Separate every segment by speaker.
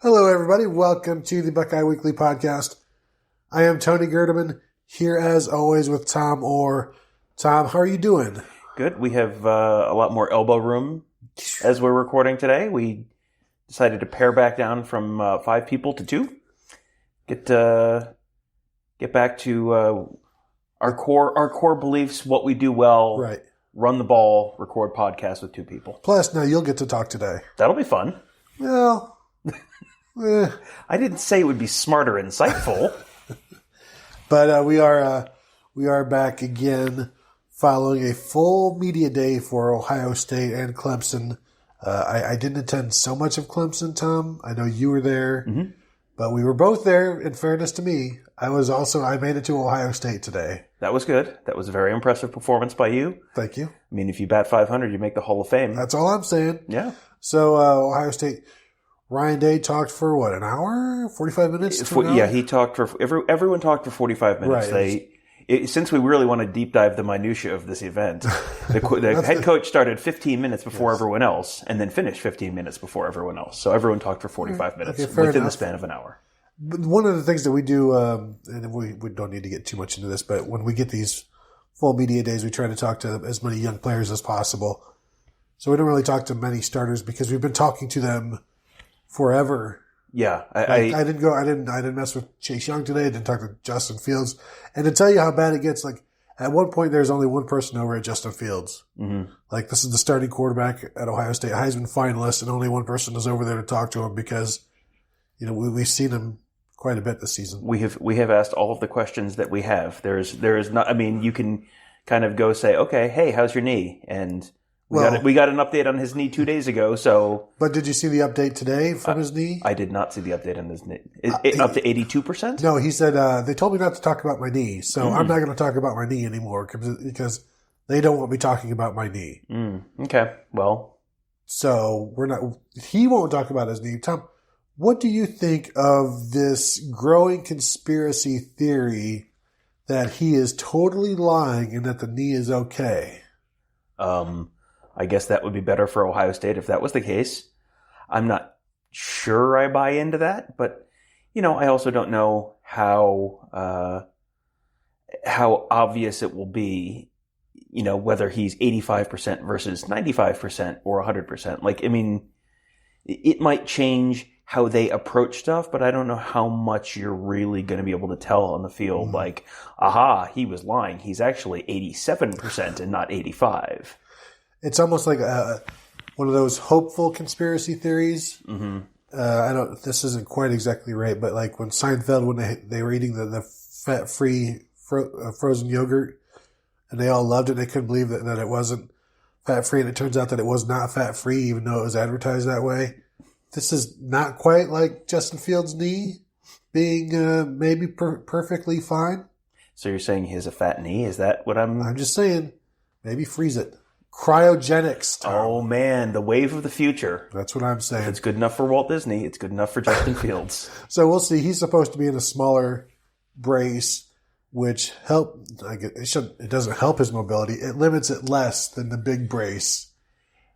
Speaker 1: Hello, everybody. Welcome to the Buckeye Weekly podcast. I am Tony Gerdeman, here as always with Tom Orr. Tom, how are you doing?
Speaker 2: Good. We have a lot more elbow room as we're recording today. We decided to pare back down from 5 people to 2. Get back to our core beliefs, what we do well.
Speaker 1: Right.
Speaker 2: Run the ball, record podcasts with 2 people.
Speaker 1: Plus, now you'll get to talk today.
Speaker 2: That'll be fun.
Speaker 1: Well,
Speaker 2: I didn't say it would be smart or insightful.
Speaker 1: But we are back again following a full media day for Ohio State and Clemson. I didn't attend so much of Clemson, Tom. I know you were there, but we were both there. In fairness to me, I made it to Ohio State today.
Speaker 2: That was good. That was a very impressive performance by you.
Speaker 1: Thank you.
Speaker 2: I mean, if you bat 500, you make the Hall of Fame.
Speaker 1: That's all I'm saying.
Speaker 2: Yeah.
Speaker 1: So Ohio State, Ryan Day talked for what, an hour, 45 minutes?
Speaker 2: Yeah, he talked for everyone talked for 45 minutes.
Speaker 1: Right.
Speaker 2: Since we really want to deep dive the minutia of this event, the head coach started 15 minutes before everyone else, and then finished 15 minutes before everyone else. So everyone talked for 45 minutes within the span of an hour.
Speaker 1: But one of the things that we do, and we don't need to get too much into this, but when we get these full media days, we try to talk to as many young players as possible. So we don't really talk to many starters because we've been talking to them forever.
Speaker 2: Yeah,
Speaker 1: I didn't mess with Chase Young today. I didn't talk to Justin Fields. And to tell you how bad it gets, like at one point there's only one person over at Justin Fields. Mm-hmm. Like this is the starting quarterback at Ohio State, Heisman finalist, and only one person is over there to talk to him because, you know, we've seen him quite a bit this season.
Speaker 2: We have asked all of the questions that we have. There is not. I mean, you can kind of go say, okay, hey, how's your knee? And we got an update on his knee 2 days ago. So,
Speaker 1: but did you see the update today from his knee?
Speaker 2: I did not see the update on his knee. Up to 82%?
Speaker 1: No, he said they told me not to talk about my knee, so I'm not going to talk about my knee anymore because they don't want me talking about my knee.
Speaker 2: Okay, well,
Speaker 1: so we're not. He won't talk about his knee. Tom, what do you think of this growing conspiracy theory that he is totally lying and that the knee is okay?
Speaker 2: I guess that would be better for Ohio State if that was the case. I'm not sure I buy into that, but, you know, I also don't know how obvious it will be, you know, whether he's 85% versus 95% or 100%. Like, I mean, it might change how they approach stuff, but I don't know how much you're really going to be able to tell on the field. Like, aha, he was lying. He's actually 87% and not 85.
Speaker 1: It's almost like one of those hopeful conspiracy theories. This isn't quite exactly right, but like when Seinfeld, when they were eating the fat-free frozen yogurt, and they all loved it, they couldn't believe that it wasn't fat-free, and it turns out that it was not fat-free, even though it was advertised that way. This is not quite like Justin Fields' knee being maybe perfectly fine.
Speaker 2: So you're saying he has a fat knee? Is that what I'm
Speaker 1: just saying, maybe freeze it. Cryogenics, Tom.
Speaker 2: Oh, man, the wave of the future.
Speaker 1: That's what I'm saying.
Speaker 2: If it's good enough for Walt Disney, it's good enough for Justin Fields.
Speaker 1: So we'll see. He's supposed to be in a smaller brace, which it doesn't help his mobility. It limits it less than the big brace.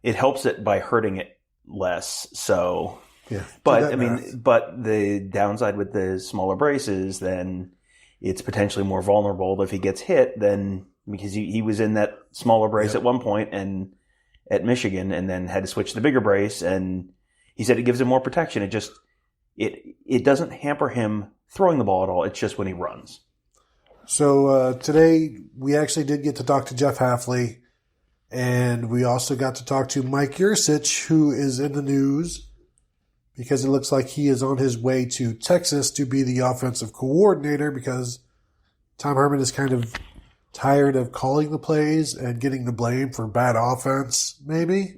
Speaker 2: It helps it by hurting it less. So,
Speaker 1: yeah.
Speaker 2: But but the downside with the smaller braces, then it's potentially more vulnerable if he gets hit. Then because he was in that smaller brace at one point and at Michigan, and then had to switch to the bigger brace, and he said it gives him more protection. It doesn't hamper him throwing the ball at all. It's just when he runs.
Speaker 1: So today we actually did get to talk to Jeff Hafley. And we also got to talk to Mike Yurcich, who is in the news because it looks like he is on his way to Texas to be the offensive coordinator because Tom Herman is kind of tired of calling the plays and getting the blame for bad offense, maybe.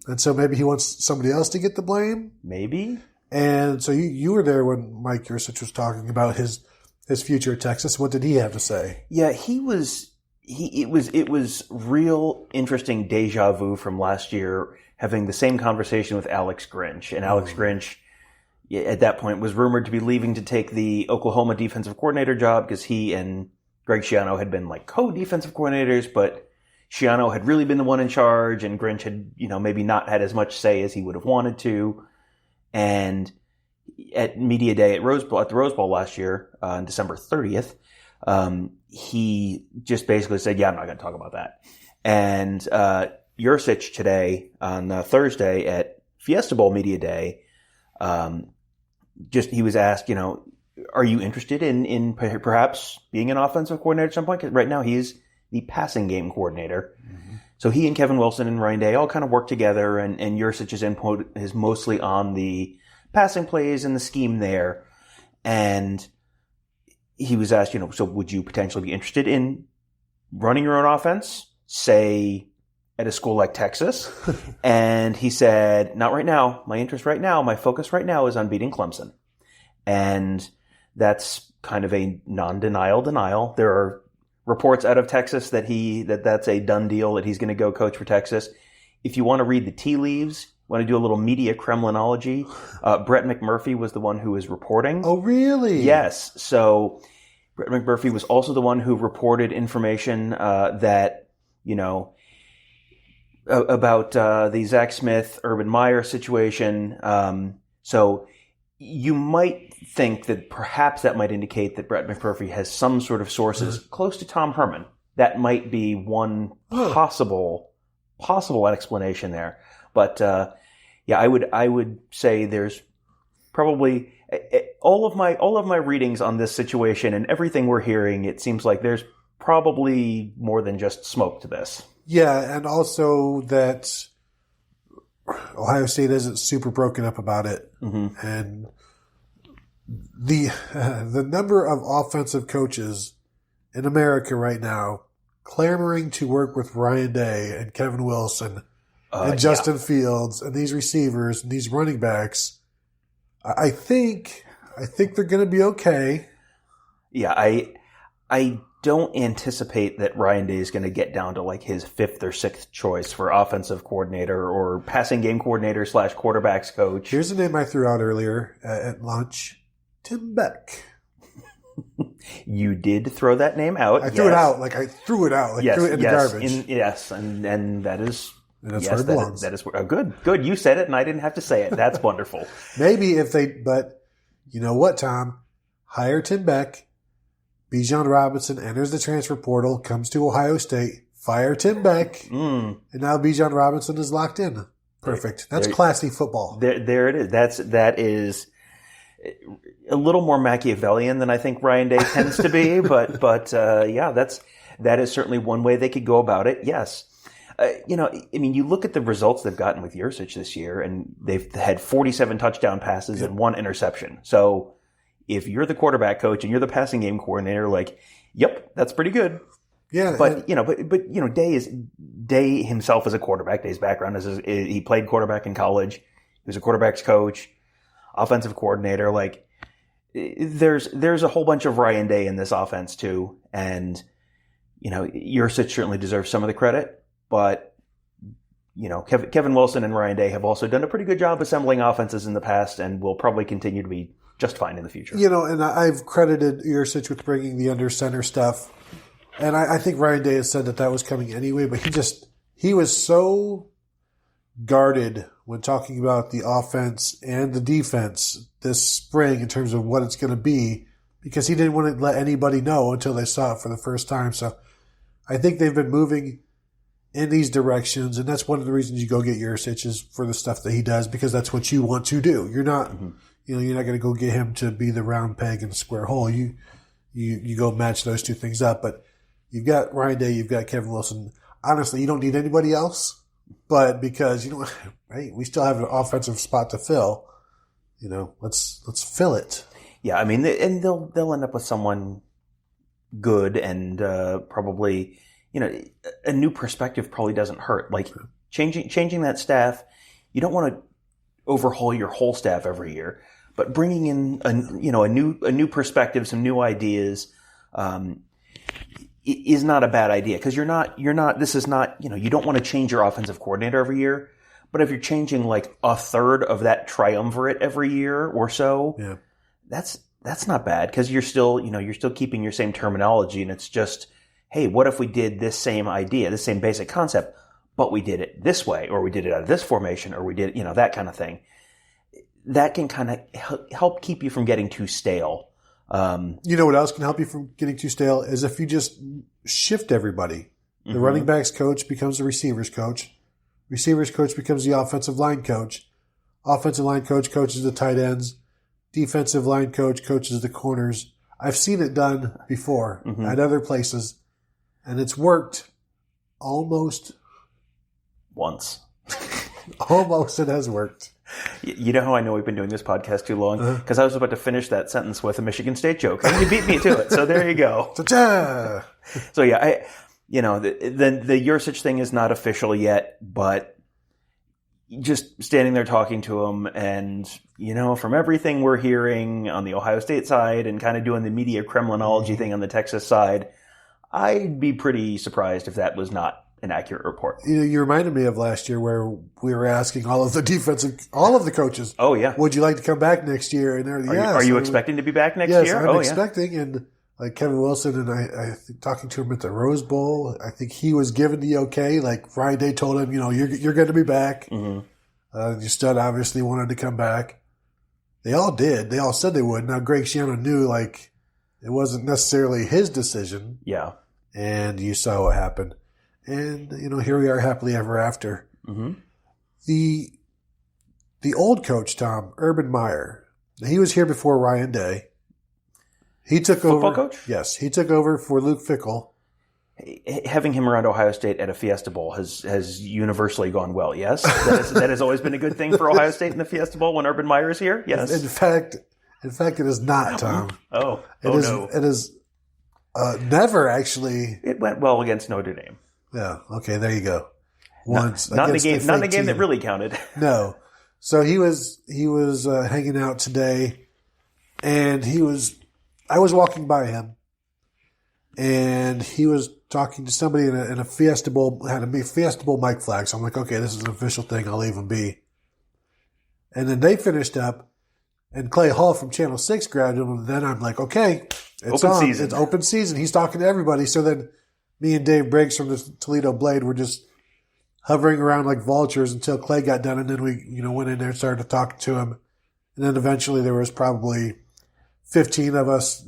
Speaker 1: And so maybe he wants somebody else to get the blame.
Speaker 2: Maybe.
Speaker 1: And so you were there when Mike Yurcich was talking about his future at Texas. What did he have to say?
Speaker 2: Yeah, it was real interesting deja vu from last year, having the same conversation with Alex Grinch. And Alex Grinch, at that point, was rumored to be leaving to take the Oklahoma defensive coordinator job because he and Greg Schiano had been like co-defensive coordinators, but Schiano had really been the one in charge, and Grinch had, maybe not had as much say as he would have wanted to. And at Media Day at the Rose Bowl last year on December 30th, he just basically said, "Yeah, I'm not going to talk about that." And Yurcich today on Thursday at Fiesta Bowl Media Day, he was asked, are you interested in perhaps being an offensive coordinator at some point? Because right now he is the passing game coordinator. Mm-hmm. So he and Kevin Wilson and Ryan Day all kind of work together, and Yurcich's input is mostly on the passing plays and the scheme there. And he was asked, so would you potentially be interested in running your own offense, say at a school like Texas? And he said, not right now. My focus right now is on beating Clemson. And that's kind of a non-denial denial. There are reports out of Texas that's a done deal, that he's going to go coach for Texas. If you want to read the tea leaves, want to do a little media Kremlinology, Brett McMurphy was the one who was reporting.
Speaker 1: Oh, really?
Speaker 2: Yes. So Brett McMurphy was also the one who reported information that, about the Zach Smith, Urban Meyer situation. So you might think that perhaps that might indicate that Brett McMurphy has some sort of sources close to Tom Herman. That might be one possible explanation there. But I would say there's probably all of my readings on this situation and everything we're hearing. It seems like there's probably more than just smoke to this.
Speaker 1: Yeah, and also that Ohio State isn't super broken up about it, and the number of offensive coaches in America right now clamoring to work with Ryan Day and Kevin Wilson and Justin Fields and these receivers and these running backs. I think they're going to be okay.
Speaker 2: Yeah, I don't anticipate that Ryan Day is going to get down to like his fifth or sixth choice for offensive coordinator or passing game coordinator / quarterbacks coach.
Speaker 1: Here's a name I threw out earlier at lunch: Tim Beck.
Speaker 2: You did throw that name out.
Speaker 1: I threw it out. Like I threw it out. Like threw it in the garbage.
Speaker 2: And that is.
Speaker 1: And that's where it belongs.
Speaker 2: That is good. You said it, and I didn't have to say it. That's wonderful.
Speaker 1: Maybe but you know what, Tom? Hire Tim Beck. Bijan Robinson enters the transfer portal, comes to Ohio State. Fire Tim Beck, and now Bijan Robinson is locked in. Perfect. That's classy football.
Speaker 2: There it is. That is a little more Machiavellian than I think Ryan Day tends to be, but that is certainly one way they could go about it. Yes. You look at the results they've gotten with Yurcich this year, and they've had 47 touchdown passes and 1 interception. So if you're the quarterback coach and you're the passing game coordinator, yep, that's pretty good.
Speaker 1: Yeah.
Speaker 2: But Day himself is a quarterback. Day's background he played quarterback in college. He was a quarterback's coach, offensive coordinator. There's a whole bunch of Ryan Day in this offense too. And, Yurcich certainly deserves some of the credit. But, Kevin Wilson and Ryan Day have also done a pretty good job assembling offenses in the past and will probably continue to be just fine in the future.
Speaker 1: And I've credited Yurcich with bringing the under center stuff. And I think Ryan Day has said that was coming anyway, but he was so guarded when talking about the offense and the defense this spring in terms of what it's going to be, because he didn't want to let anybody know until they saw it for the first time. So I think they've been moving in these directions, and that's one of the reasons you go get Yurcich is for the stuff that he does, because that's what you want to do. You're not, you're not going to go get him to be the round peg in the square hole. You go match those two things up. But you've got Ryan Day, you've got Kevin Wilson. Honestly, you don't need anybody else, but because right, we still have an offensive spot to fill. Let's fill it.
Speaker 2: Yeah, and they'll end up with someone good and probably. A new perspective probably doesn't hurt. Changing that staff, you don't want to overhaul your whole staff every year, but bringing in a new perspective, some new ideas, is not a bad idea, because you don't want to change your offensive coordinator every year, but if you're changing a third of that triumvirate every year or so, that's not bad, because you're still keeping your same terminology, and it's just, hey, what if we did this same idea, this same basic concept, but we did it this way, or we did it out of this formation, or we did, that kind of thing. that can kind of help keep you from getting too stale.
Speaker 1: You know what else can help you from getting too stale is if you just shift everybody. The running backs coach becomes the receivers coach. Receivers coach becomes the offensive line coach. Offensive line coach coaches the tight ends. Defensive line coach coaches the corners. I've seen it done before at other places, and it's worked almost
Speaker 2: once.
Speaker 1: Almost it has worked.
Speaker 2: You know how I know we've been doing this podcast too long? Because I was about to finish that sentence with a Michigan State joke, and you beat me to it. So there you go. So yeah, the Yursich thing is not official yet, but just standing there talking to him, and from everything we're hearing on the Ohio State side, and kind of doing the media Kremlinology thing on the Texas side, I'd be pretty surprised if that was not an accurate report.
Speaker 1: You reminded me of last year where we were asking all of the coaches.
Speaker 2: Oh yeah,
Speaker 1: would you like to come back next year? And
Speaker 2: are you expecting to be back next
Speaker 1: year?
Speaker 2: Yes,
Speaker 1: I'm expecting. And like Kevin Wilson and I think talking to him at the Rose Bowl, I think he was given the okay. Like Ryan Day told him, you're going to be back. Your stud obviously wanted to come back. They all did. They all said they would. Now Greg Schiano knew it wasn't necessarily his decision.
Speaker 2: Yeah,
Speaker 1: and you saw what happened. And, here we are happily ever after. The old coach, Tom, Urban Meyer, he was here before Ryan Day. He took over.
Speaker 2: Football coach?
Speaker 1: Yes. He took over for Luke Fickell.
Speaker 2: Having him around Ohio State at a Fiesta Bowl has universally gone well, yes? That has always been a good thing for Ohio State in the Fiesta Bowl when Urban Meyer is here, yes?
Speaker 1: In fact, it is not, Tom.
Speaker 2: No.
Speaker 1: It is never actually.
Speaker 2: It went well against Notre Dame.
Speaker 1: Yeah. Okay. There you go. Once
Speaker 2: not in a game that really counted.
Speaker 1: No. So he was hanging out today, and I was walking by him, and he was talking to somebody in a Fiesta Bowl, had a Fiesta Bowl mic flag. So I'm like, okay, this is an official thing. I'll leave him be. And then they finished up, and Clay Hall from Channel 6 grabbed him, and then I'm like, okay, it's
Speaker 2: open
Speaker 1: on.
Speaker 2: Season.
Speaker 1: It's open season. He's talking to everybody. So then me and Dave Briggs from the Toledo Blade were just hovering around like vultures until Clay got done, and then we, went in there and started to talk to him. And then eventually there was probably 15 of us,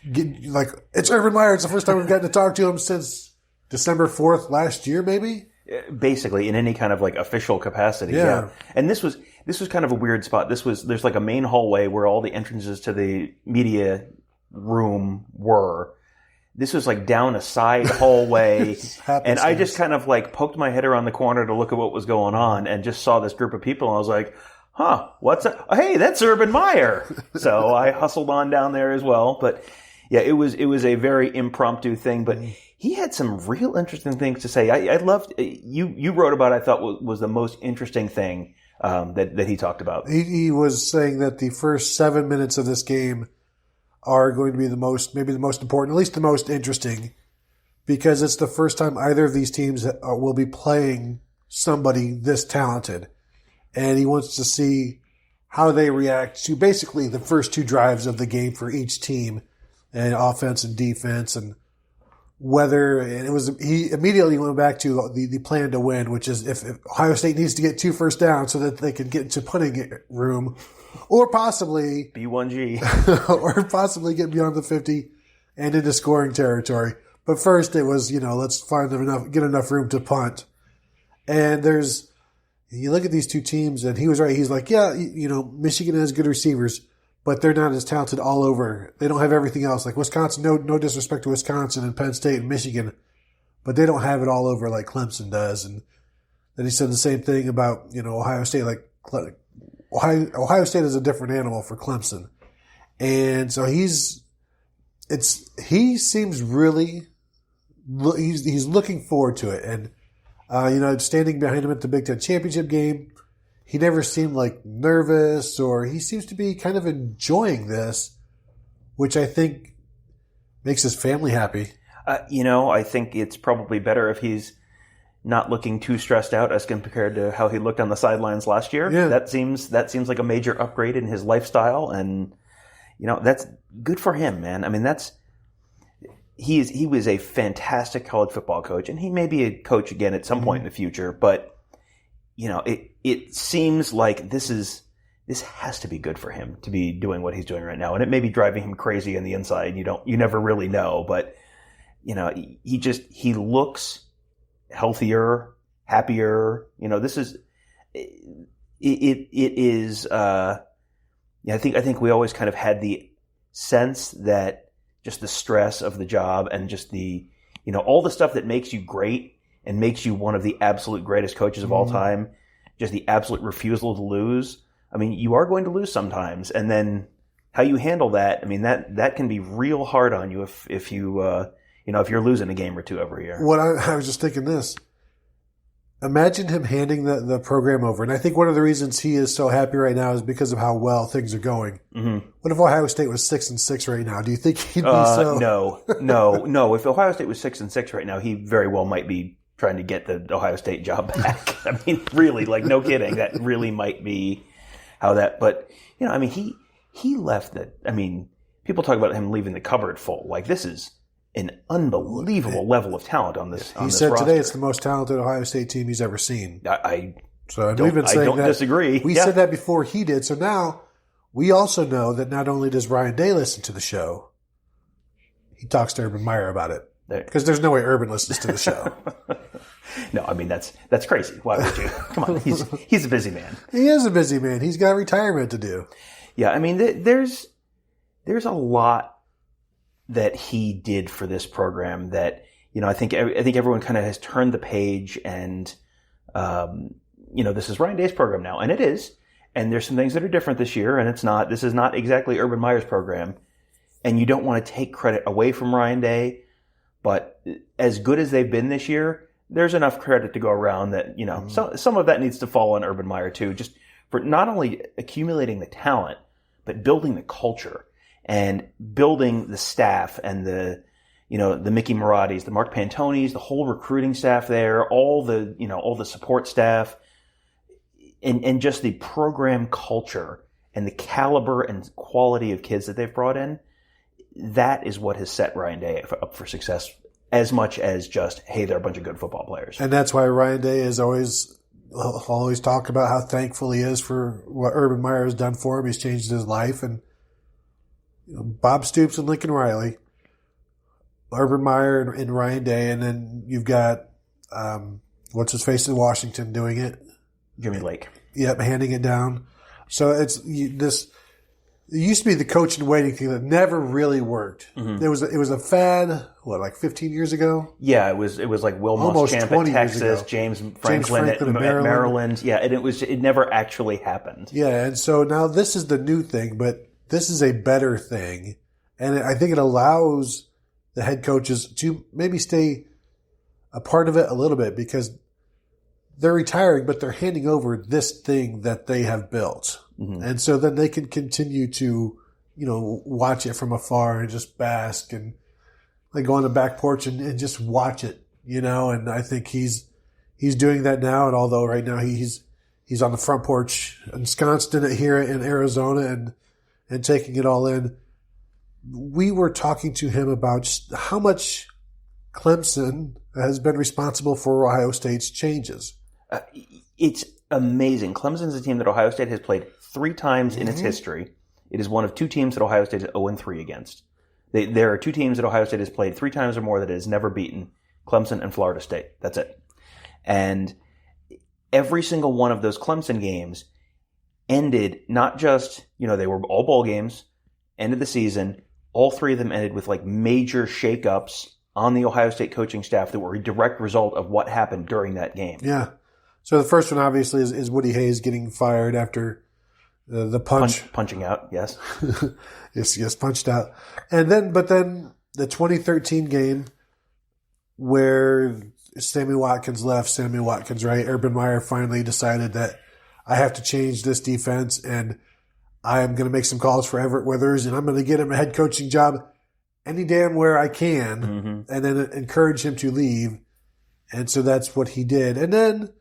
Speaker 1: it's Urban Meyer. It's the first time we've gotten to talk to him since December 4th last year, maybe?
Speaker 2: Basically, in any kind of official capacity. Yeah. And this was kind of a weird spot. There's a main hallway where all the entrances to the media room were. This was down a side hallway, and I just kind of poked my head around the corner to look at what was going on, and just saw this group of people, and I was like, huh, what's that? Hey, that's Urban Meyer. So I hustled on down there as well. But yeah, it was a very impromptu thing, but he had some real interesting things to say. I loved, you wrote about, I thought was the most interesting thing that he talked about.
Speaker 1: He was saying that the first 7 minutes of this game are going to be maybe the most important, at least the most interesting, because it's the first time either of these teams will be playing somebody this talented. And he wants to see how they react to basically the first two drives of the game for each team, and offense and defense, and whether he immediately went back to the plan to win, which is if Ohio State needs to get 2 first downs so that they can get into punting room, or possibly
Speaker 2: B1G,
Speaker 1: or possibly get beyond the 50 and into scoring territory. But first it was, let's get enough room to punt. And you look at these two teams, and he was right. He's like, yeah, Michigan has good receivers, but they're not as talented all over. They don't have everything else. Like Wisconsin, no disrespect to Wisconsin and Penn State and Michigan, but they don't have it all over like Clemson does. And then he said the same thing about, Ohio State. Ohio State is a different animal for Clemson. And so he seems really, he's looking forward to it. And, standing behind him at the Big Ten championship game, he never seemed nervous, or he seems to be kind of enjoying this, which I think makes his family happy.
Speaker 2: I think it's probably better if he's not looking too stressed out as compared to how he looked on the sidelines last year.
Speaker 1: Yeah.
Speaker 2: That seems like a major upgrade in his lifestyle, and that's good for him, man. I mean, he was a fantastic college football coach, and he may be a coach again at some point in the future, but it seems like this is this has to be good for him to be doing what he's doing right now. And it may be driving him crazy on the inside. You never really know, but he looks healthier, happier. This is, it is, I think we always kind of had the sense that just the stress of the job and just the, all the stuff that makes you great and makes you one of the absolute greatest coaches of all time, just the absolute refusal to lose. I mean, you are going to lose sometimes, and then how you handle that, I mean, that can be real hard on you if you're losing a game or two every year.
Speaker 1: What I was just thinking this. Imagine him handing the program over. And I think one of the reasons he is so happy right now is because of how well things are going. Mm-hmm. What if Ohio State was 6-6 right now? Do you think he'd be so?
Speaker 2: No. If Ohio State was 6-6 right now, he very well might be trying to get the Ohio State job back. I mean, really, like, no kidding. That really might be how that, but, I mean, he left people talk about him leaving the cupboard full. Like, this is an unbelievable level of talent on this.
Speaker 1: He said roster. Today it's the most talented Ohio State team he's ever seen.
Speaker 2: I don't disagree.
Speaker 1: We said that before he did. So now we also know that not only does Ryan Day listen to the show, he talks to Urban Meyer about it. Because there's no way Urban listens to the show.
Speaker 2: No, I mean, that's crazy. Why would you? Come on, he's a busy man.
Speaker 1: He is a busy man. He's got retirement to do.
Speaker 2: Yeah, I mean, there's a lot that he did for this program that, I think everyone kind of has turned the page and, this is Ryan Day's program now, and it is. And there's some things that are different this year, and this is not exactly Urban Meyer's program. And you don't want to take credit away from Ryan Day, but as good as they've been this year, there's enough credit to go around that, some of that needs to fall on Urban Meyer too, just for not only accumulating the talent, but building the culture and building the staff and the Mickey Maratis, the Mark Pantonis, the whole recruiting staff there, all the support staff, and just the program culture and the caliber and quality of kids that they've brought in. That is what has set Ryan Day up for success as much as just, hey, they're a bunch of good football players.
Speaker 1: And that's why Ryan Day is always talk about how thankful he is for what Urban Meyer has done for him. He's changed his life. And Bob Stoops and Lincoln Riley, Urban Meyer and Ryan Day, and then you've got what's his face in Washington doing it,
Speaker 2: Jimmy Lake.
Speaker 1: Yep, handing it down. So it's this. It used to be the coach in waiting thing that never really worked. Mm-hmm. It was a fad. Like 15 years ago?
Speaker 2: Yeah, it was like Will Muschamp at Texas, James Franklin at Maryland. Yeah, and it never actually happened.
Speaker 1: Yeah, and so now this is the new thing, but this is a better thing, and I think it allows the head coaches to maybe stay a part of it a little bit because they're retiring, but they're handing over this thing that they have built. Mm-hmm. And so then they can continue to, watch it from afar and just bask and like go on the back porch and just watch it, and I think he's doing that now. And although right now he's on the front porch, ensconced in it here in Arizona and taking it all in, we were talking to him about just how much Clemson has been responsible for Ohio State's changes.
Speaker 2: It's amazing. Clemson's a team that Ohio State has played 3 times in its history. It is one of 2 teams that Ohio State is 0-3 against. There are 2 teams that Ohio State has played 3 times or more that it has never beaten, Clemson and Florida State. That's it. And every single one of those Clemson games ended not just, they were all bowl games, ended the season. All 3 of them ended with like major shakeups on the Ohio State coaching staff that were a direct result of what happened during that game.
Speaker 1: Yeah. So the first one obviously is Woody Hayes getting fired after the
Speaker 2: punching out. Yes.
Speaker 1: yes, punched out. But then the 2013 game where Sammy Watkins left, Sammy Watkins right. Urban Meyer finally decided that I have to change this defense and I am going to make some calls for Everett Withers and I'm going to get him a head coaching job any damn where I can, and then encourage him to leave. And so that's what he did. And then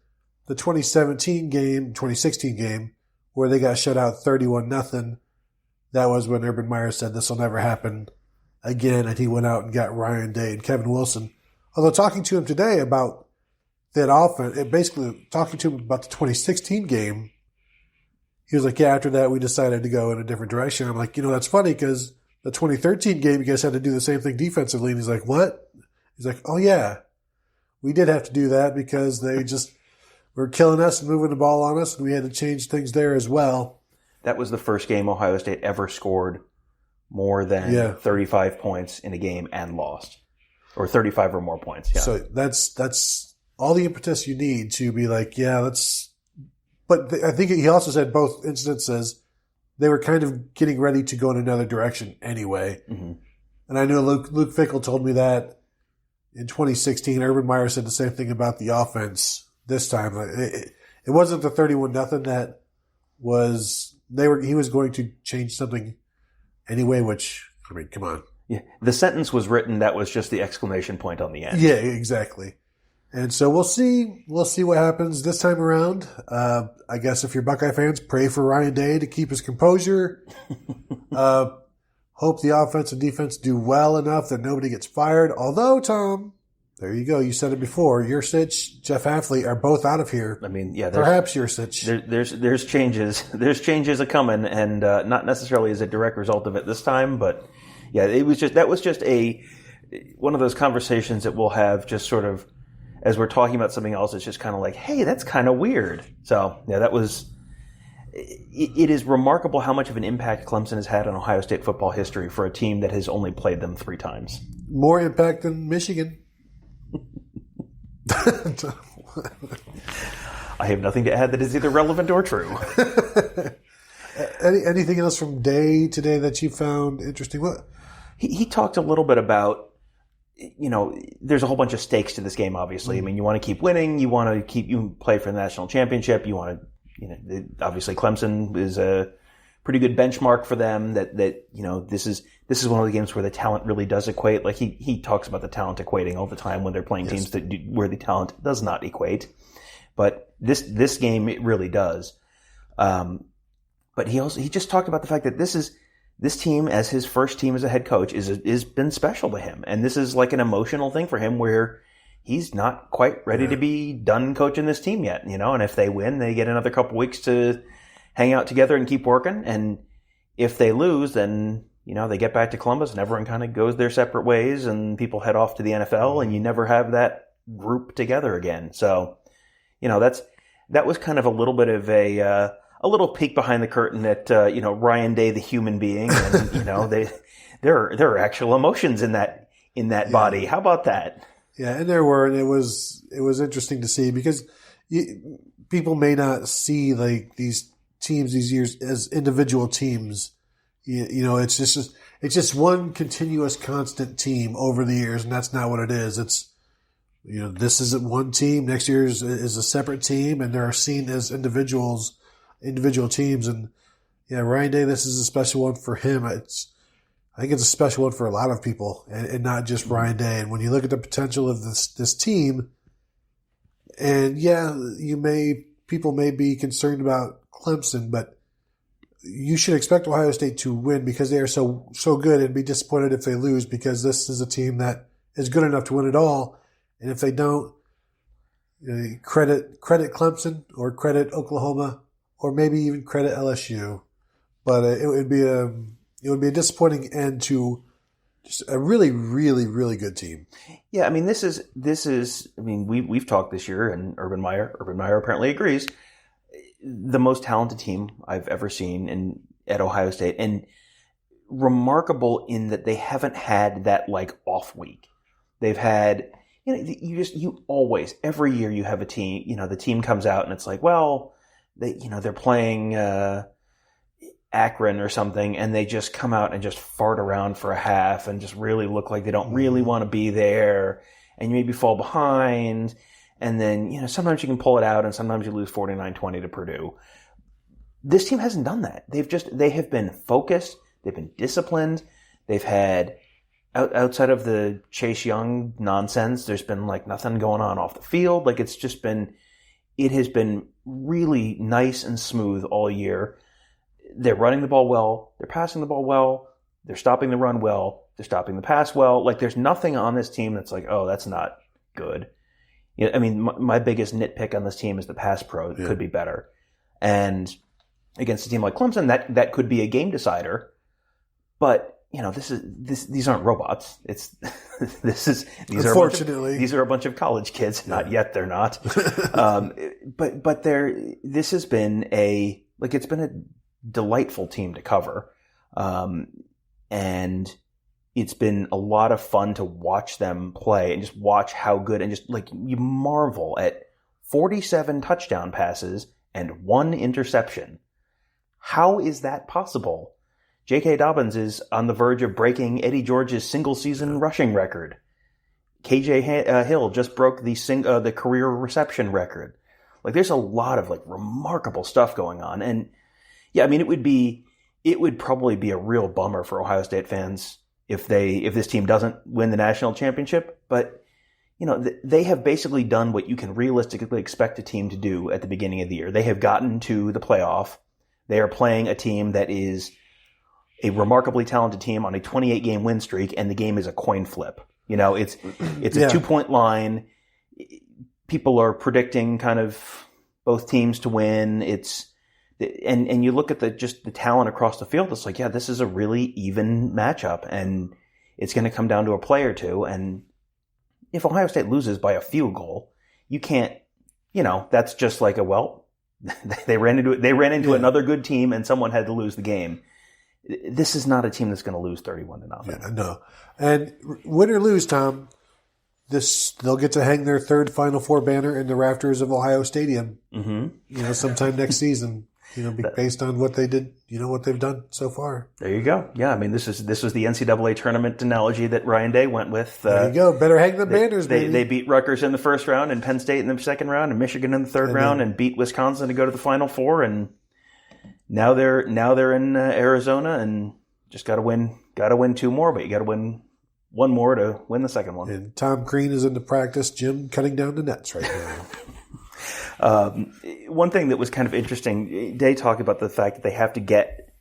Speaker 1: the 2016 game, where they got shut out 31-0, that was when Urban Meyer said this will never happen again, and he went out and got Ryan Day and Kevin Wilson. Although talking to him today about that offense, basically talking to him about the 2016 game, he was like, yeah, after that we decided to go in a different direction. I'm like, that's funny because the 2013 game, you guys had to do the same thing defensively. And he's like, what? He's like, oh yeah, we did have to do that because they just were killing us and moving the ball on us, and we had to change things there as well.
Speaker 2: That was the first game Ohio State ever scored more than 35 points in a game and lost. Or 35 or more points, yeah.
Speaker 1: So that's all the impetus you need to be like, yeah, let's... But I think he also said both instances, they were kind of getting ready to go in another direction anyway. Mm-hmm. And I know Luke Fickell told me that in 2016. Urban Meyer said the same thing about the offense this time. It wasn't the 31-0 that was... He was going to change something anyway, which, I mean, come on.
Speaker 2: Yeah, the sentence was written. That was just the exclamation point on the end.
Speaker 1: Yeah, exactly. And so we'll see. We'll see what happens this time around. I guess if you're Buckeye fans, pray for Ryan Day to keep his composure. Hope the offense and defense do well enough that nobody gets fired. Although, Tom, there you go. You said it before. Yursich, Jeff Hafley are both out of here.
Speaker 2: I mean, yeah.
Speaker 1: Perhaps Yursich.
Speaker 2: There's changes. There's changes a coming, and not necessarily as a direct result of it this time, but. Yeah, that was just one of those conversations that we'll have just sort of as we're talking about something else. It's just kind of like, hey, that's kind of weird. So yeah, it is remarkable how much of an impact Clemson has had on Ohio State football history for a team that has only played them 3 times.
Speaker 1: More impact than Michigan.
Speaker 2: I have nothing to add that is either relevant or true.
Speaker 1: Anything else from Day today that you found interesting? What?
Speaker 2: He talked a little bit about, there's a whole bunch of stakes to this game, obviously. Mm-hmm. I mean, you want to keep winning. You want to you play for the national championship. You want to, obviously Clemson is a pretty good benchmark for them that this is one of the games where the talent really does equate. Like he talks about the talent equating all the time when they're playing teams where the talent does not equate. But this game, it really does. But he just talked about the fact that this team, as his first team as a head coach, is been special to him, and this is like an emotional thing for him where he's not quite ready to be done coaching this team yet, And if they win, they get another couple weeks to hang out together and keep working. And if they lose, then they get back to Columbus, and everyone kind of goes their separate ways, and people head off to the NFL, and you never have that group together again. So, that was kind of a little bit of a little peek behind the curtain at Ryan Day, the human being, and there are actual emotions in that body. How about that?
Speaker 1: Yeah, and there were, and it was interesting to see because people may not see like these teams these years as individual teams. It's just one continuous constant team over the years, and that's not what it is. It's this isn't one team. Next year is a separate team, and they're seen as individual teams. And yeah, Ryan Day, this is a special one for him. I think it's a special one for a lot of people, and not just Ryan Day. And when you look at the potential of this team, and yeah, people may be concerned about Clemson, but you should expect Ohio State to win because they are so good, and be disappointed if they lose because this is a team that is good enough to win it all. And if they don't, credit Clemson or credit Oklahoma or maybe even credit LSU. But it would be a disappointing end to just a really, really, really good team.
Speaker 2: Yeah, I mean, this is. I mean, we've talked this year, and Urban Meyer apparently agrees. The most talented team I've ever seen at Ohio State, and remarkable in that they haven't had that like off week. They've had. You always, every year you have a team, the team comes out and it's like, well, they're playing Akron or something, and they just come out and just fart around for a half and just really look like they don't really want to be there, and you maybe fall behind, and then, sometimes you can pull it out and sometimes you lose 49-20 to Purdue. This team hasn't done that. They have been focused, they've been disciplined, they've had... Outside of the Chase Young nonsense, there's been like nothing going on off the field. Like it has been really nice and smooth all year. They're running the ball well. They're passing the ball well. They're stopping the run well. They're stopping the pass well. Like there's nothing on this team that's like, oh, that's not good. I mean, my biggest nitpick on this team is the pass pro. It could be better. And against a team like Clemson, that could be a game decider. But these aren't robots.
Speaker 1: Unfortunately,
Speaker 2: these are a bunch of college kids. Not yet, they're not. But this has been it's been a delightful team to cover, and it's been a lot of fun to watch them play and just watch how good, and just you marvel at 47 touchdown passes and 1 interception. How is that possible? J.K. Dobbins is on the verge of breaking Eddie George's single-season rushing record. K.J. Hill just broke the career reception record. There's a lot of remarkable stuff going on, and it would probably be a real bummer for Ohio State fans if this team doesn't win the national championship. But they have basically done what you can realistically expect a team to do at the beginning of the year. They have gotten to the playoff. They are playing a team that is a remarkably talented team on a 28-game win streak, and the game is a coin flip. It's a 2-point line. People are predicting kind of both teams to win. And you look at the talent across the field. It's this is a really even matchup, and it's going to come down to a play or two. And if Ohio State loses by a field goal, you can't. That's just they ran into another good team, and someone had to lose the game. This is not a team that's going to lose 31-0.
Speaker 1: Yeah, no. And win or lose, Tom, they'll get to hang their third Final Four banner in the rafters of Ohio Stadium. Mm-hmm. Sometime next season. Based on what they did, what they've done so far.
Speaker 2: There you go. Yeah, this was the NCAA tournament analogy that Ryan Day went with.
Speaker 1: There you go. Better hang the banners.
Speaker 2: They beat Rutgers in the first round, and Penn State in the second round, and Michigan in the third round, and beat Wisconsin to go to the Final Four, and now they're in Arizona, and just got to win 2 more, but you got to win 1 more to win the second one.
Speaker 1: And Tom Crean is in the practice gym cutting down the nets right now.
Speaker 2: One thing that was kind of interesting, Day talked about the fact that they have to get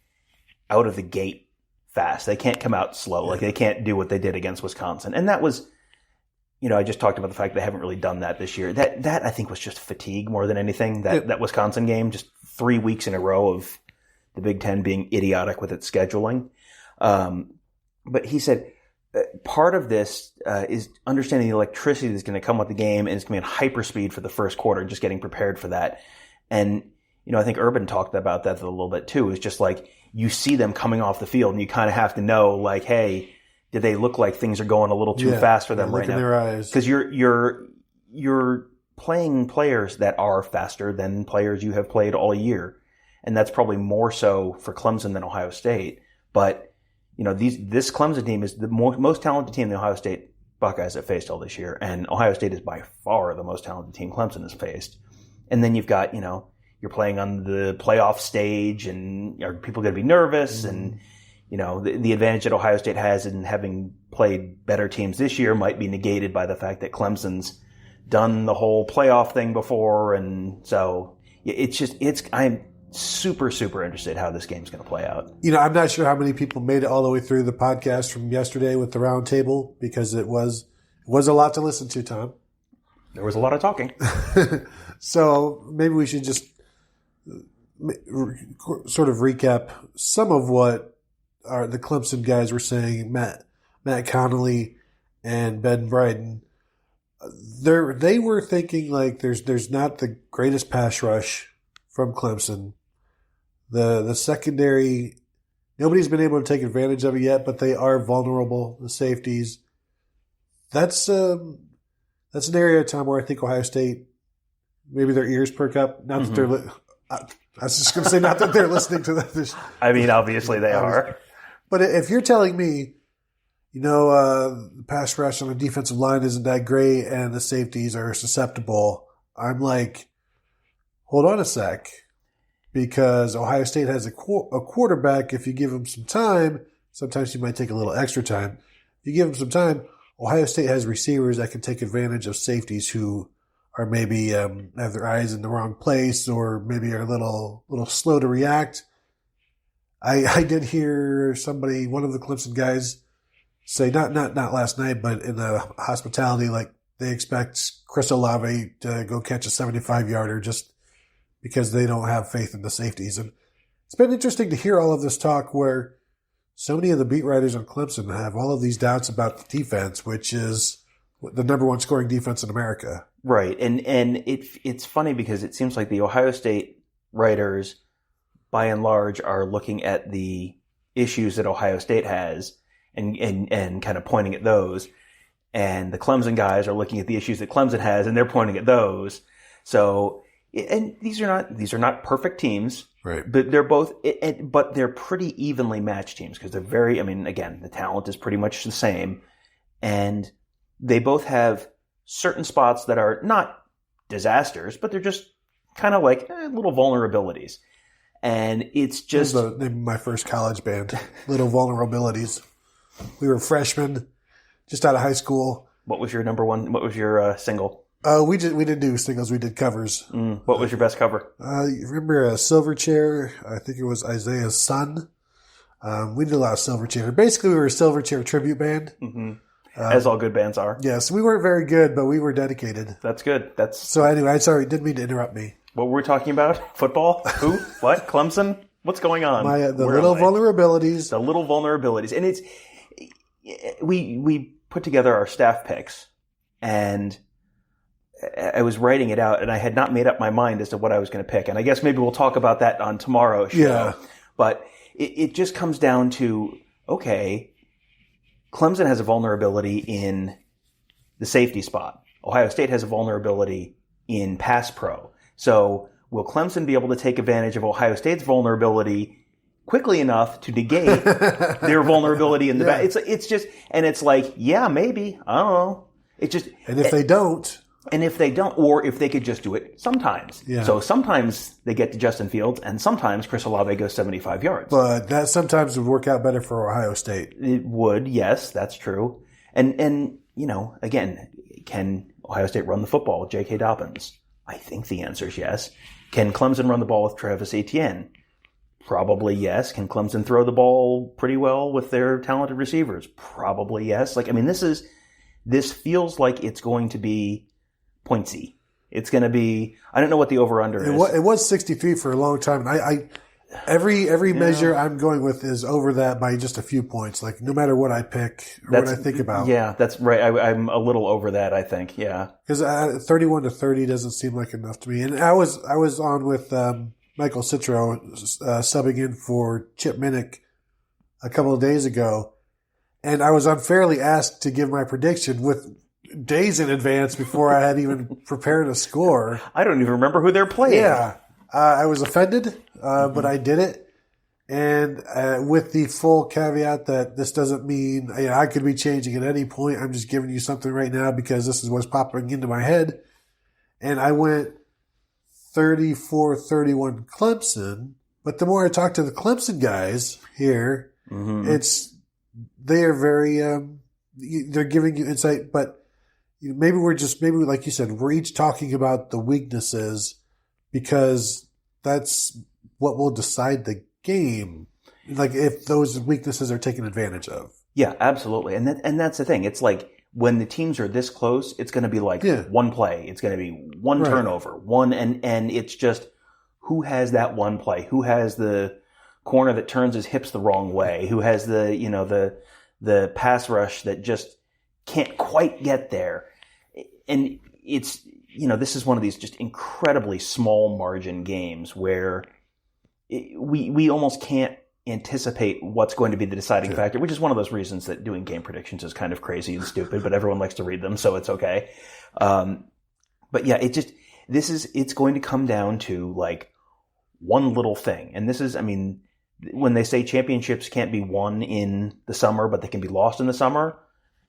Speaker 2: out of the gate fast. They can't come out slow. They can't do what they did against Wisconsin. And that was, I just talked about the fact they haven't really done that this year. That I think was just fatigue more than anything. That Wisconsin game, just 3 weeks in a row of the Big Ten being idiotic with its scheduling. But he said, part of this is understanding the electricity that's going to come with the game, and it's going to be at hyperspeed for the first quarter, just getting prepared for that. And, I think Urban talked about that a little bit too. It's just you see them coming off the field, and you kind of have to know, hey, did they look like things are going a little too fast for them right now?
Speaker 1: Their eyes.
Speaker 2: Because you're playing players that are faster than players you have played all year. And that's probably more so for Clemson than Ohio State. But this Clemson team is the most talented team the Ohio State Buckeyes have faced all this year, and Ohio State is by far the most talented team Clemson has faced. And then you've got, you're playing on the playoff stage, and are people going to be nervous? Mm-hmm. And, the advantage that Ohio State has in having played better teams this year might be negated by the fact that Clemson's done the whole playoff thing before. And so I'm super, super interested how this game's going to play out.
Speaker 1: I'm not sure how many people made it all the way through the podcast from yesterday with the round table, because it was a lot to listen to, Tom.
Speaker 2: There was a lot of talking.
Speaker 1: So maybe we should just sort of recap some of what the Clemson guys were saying. Matt Connolly and Ben Bryden. They were thinking there's not the greatest pass rush from Clemson. The secondary, nobody's been able to take advantage of it yet, but they are vulnerable. The safeties. That's an area, Tom, where I think Ohio State, maybe their ears perk up. Not that they're. I was just going to say, not that they're listening to this.
Speaker 2: I mean, obviously they are.
Speaker 1: But if you're telling me, the pass rush on the defensive line isn't that great, and the safeties are susceptible, I'm like, hold on a sec. Because Ohio State has a quarterback, if you give him some time, sometimes he might take a little extra time. If you give him some time, Ohio State has receivers that can take advantage of safeties who are maybe have their eyes in the wrong place, or maybe are a little slow to react. I did hear one of the Clemson guys say, not last night, but in the hospitality, they expect Chris Olave to go catch a 75-yarder just because they don't have faith in the safeties. And it's been interesting to hear all of this talk where so many of the beat writers on Clemson have all of these doubts about the defense, which is the number one scoring defense in America.
Speaker 2: Right. And it's funny because it seems like the Ohio State writers, by and large, are looking at the issues that Ohio State has and kind of pointing at those. And the Clemson guys are looking at the issues that Clemson has and they're pointing at those. So, and these are not perfect teams.
Speaker 1: Right.
Speaker 2: But they're pretty evenly matched teams because again, the talent is pretty much the same. And they both have certain spots that are not disasters, but they're just kind of like little vulnerabilities. And it's just...
Speaker 1: That was the name of my first college band, Little Vulnerabilities. We were freshmen, just out of high school.
Speaker 2: What was your number one? What was your single?
Speaker 1: We didn't do singles, we did covers.
Speaker 2: What was your best cover?
Speaker 1: You remember Silverchair? I think it was Isaiah's Son. We did a lot of Silverchair. Basically, we were a Silverchair tribute band.
Speaker 2: Mm-hmm. As all good bands are.
Speaker 1: Yes, we weren't very good, but we were dedicated.
Speaker 2: That's good.
Speaker 1: So anyway, I'm sorry, didn't mean to interrupt me.
Speaker 2: What were we talking about? Football? Who? What? Clemson? What's going on?
Speaker 1: The little vulnerabilities.
Speaker 2: The little vulnerabilities. And it's... We put together our staff picks, and I was writing it out, and I had not made up my mind as to what I was going to pick. And I guess maybe we'll talk about that on tomorrow's show.
Speaker 1: Yeah.
Speaker 2: But it just comes down to, okay, Clemson has a vulnerability in the safety spot. Ohio State has a vulnerability in pass pro. So will Clemson be able to take advantage of Ohio State's vulnerability quickly enough to negate their vulnerability in the back? It's just, and it's like, yeah, maybe. I don't know. It just,
Speaker 1: and if they don't,
Speaker 2: or if they could just do it sometimes.
Speaker 1: Yeah.
Speaker 2: So sometimes they get to Justin Fields, and sometimes Chris Olave goes 75 yards.
Speaker 1: But that sometimes would work out better for Ohio State.
Speaker 2: It would, yes, that's true. And again, can Ohio State run the football with J.K. Dobbins? I think the answer is yes. Can Clemson run the ball with Travis Etienne? Probably yes. Can Clemson throw the ball pretty well with their talented receivers? Probably yes. This feels like it's going to be pointsy. It's going to be, I don't know what the over-under is.
Speaker 1: It was 63 for a long time. Every measure I'm going with is over that by just a few points. Like no matter what I pick or what I think about.
Speaker 2: Yeah, that's right. I'm a little over that, I think. Yeah.
Speaker 1: Because 31-30 doesn't seem like enough to me. And I was on with Michael Citro subbing in for Chip Minnick a couple of days ago, and I was unfairly asked to give my prediction with days in advance before I had even prepared a score.
Speaker 2: I don't even remember who they're playing.
Speaker 1: Yeah. I was offended, but I did it. And with the full caveat that this doesn't mean I could be changing at any point. I'm just giving you something right now because this is what's popping into my head. And I went 34-31 Clemson. But the more I talk to the Clemson guys here, they are very, they're giving you insight. But maybe like you said, we're each talking about the weaknesses because that's what will decide the game. Like if those weaknesses are taken advantage of.
Speaker 2: Yeah, absolutely. And that's the thing. It's like when the teams are this close, it's going to be like one play. It's going to be one turnover, and it's just who has that one play? Who has the corner that turns his hips the wrong way? Who has the pass rush that just can't quite get there? And it's, this is one of these just incredibly small margin games where we almost can't anticipate what's going to be the deciding factor, which is one of those reasons that doing game predictions is kind of crazy and stupid, but everyone likes to read them, so it's okay. But yeah, it's going to come down to like one little thing. And this is, when they say championships can't be won in the summer, but they can be lost in the summer,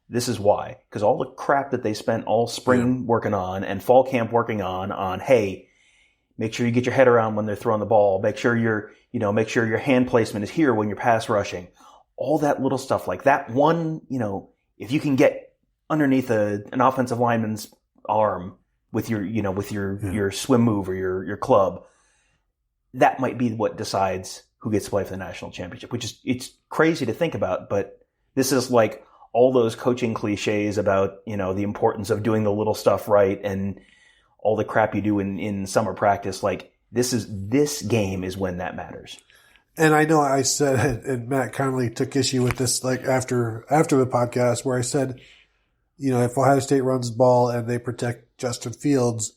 Speaker 2: this is why. Because all the crap that they spent all spring working on and fall camp working on, hey, make sure you get your head around when they're throwing the ball. Make sure make sure your hand placement is here when you're pass rushing. All that little stuff like that one, if you can get underneath an offensive lineman's arm with your swim move or your club, that might be what decides who gets to play for the national championship, it's crazy to think about, but this is like all those coaching cliches about, the importance of doing the little stuff right and all the crap you do in summer practice. Like this game is when that matters.
Speaker 1: And I know I said, and Matt Connolly took issue with this, like after the podcast, where I said, if Ohio State runs the ball and they protect Justin Fields,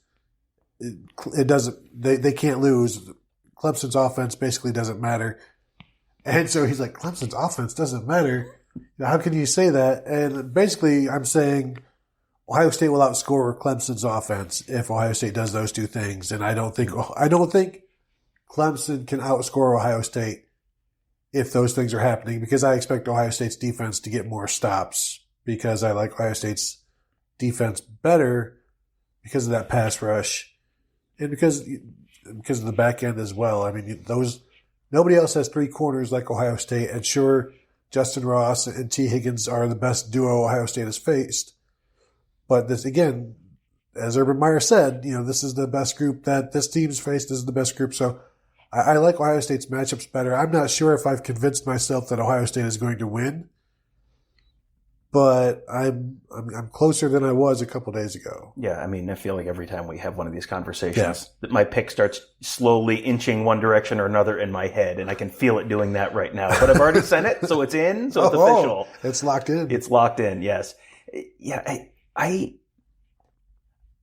Speaker 1: it doesn't. They can't lose. Clemson's offense basically doesn't matter. And so he's like, Clemson's offense doesn't matter. How can you say that? And basically, I'm saying Ohio State will outscore Clemson's offense if Ohio State does those two things. And I don't think Clemson can outscore Ohio State if those things are happening, because I expect Ohio State's defense to get more stops, because I like Ohio State's defense better because of that pass rush and because of the back end as well. I mean, nobody else has three corners like Ohio State, and sure, Justin Ross and T. Higgins are the best duo Ohio State has faced. But this, again, as Urban Meyer said, this is the best group that this team's faced. This is the best group. So I like Ohio State's matchups better. I'm not sure if I've convinced myself that Ohio State is going to win, but I'm closer than I was a couple days ago.
Speaker 2: Yeah, I mean, I feel like every time we have one of these conversations, that my pick starts slowly inching one direction or another in my head, and I can feel it doing that right now. But I've already sent it, so it's in, so it's official.
Speaker 1: It's locked in.
Speaker 2: It's locked in, yes. Yeah,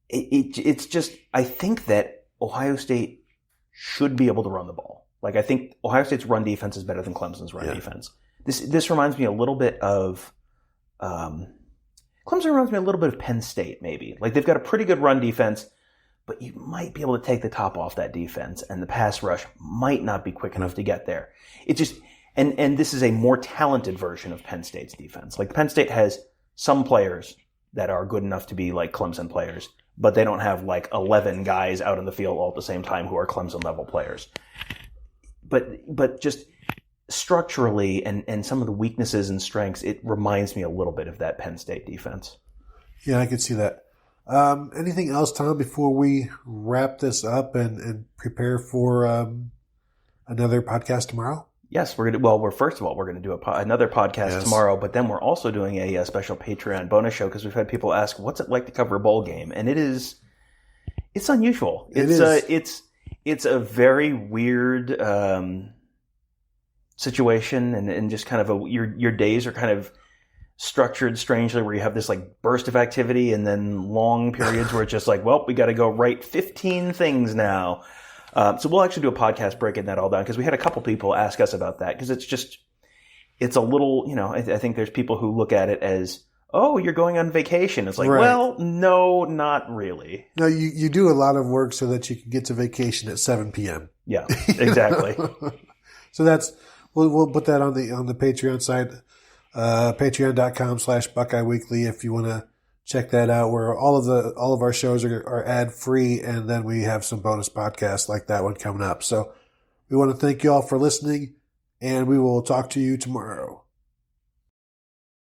Speaker 2: it's just, I think that Ohio State should be able to run the ball. Like, I think Ohio State's run defense is better than Clemson's run defense. This reminds me a little bit of Clemson reminds me a little bit of Penn State, maybe. Like, they've got a pretty good run defense, but you might be able to take the top off that defense, and the pass rush might not be quick enough to get there. It just, and this is a more talented version of Penn State's defense. Like, Penn State has some players that are good enough to be like Clemson players, but they don't have like 11 guys out in the field all at the same time who are Clemson level players. But just structurally and some of the weaknesses and strengths, it reminds me a little bit of that Penn State defense.
Speaker 1: Yeah, I can see that. Anything else, Tom, before we wrap this up and prepare for another podcast tomorrow?
Speaker 2: Yes, first of all, we're going to do another podcast tomorrow, but then we're also doing a special Patreon bonus show, because we've had people ask, what's it like to cover a bowl game? And it's unusual. It's a very weird situation, and just kind of your days are kind of structured strangely, where you have this like burst of activity and then long periods where it's just like, well, we got to go write 15 things now. So we'll actually do a podcast breaking that all down, because we had a couple people ask us about that, because it's a little, I think there's people who look at it as, oh, you're going on vacation. It's like, well, no, not really.
Speaker 1: No, you do a lot of work so that you can get to vacation at 7 p.m.
Speaker 2: Yeah, exactly.
Speaker 1: So we'll put that on the Patreon site, patreon.com/Buckeye Weekly, if you want to check that out, where all of our shows are ad free, and then we have some bonus podcasts like that one coming up. So we want to thank you all for listening, and we will talk to you tomorrow.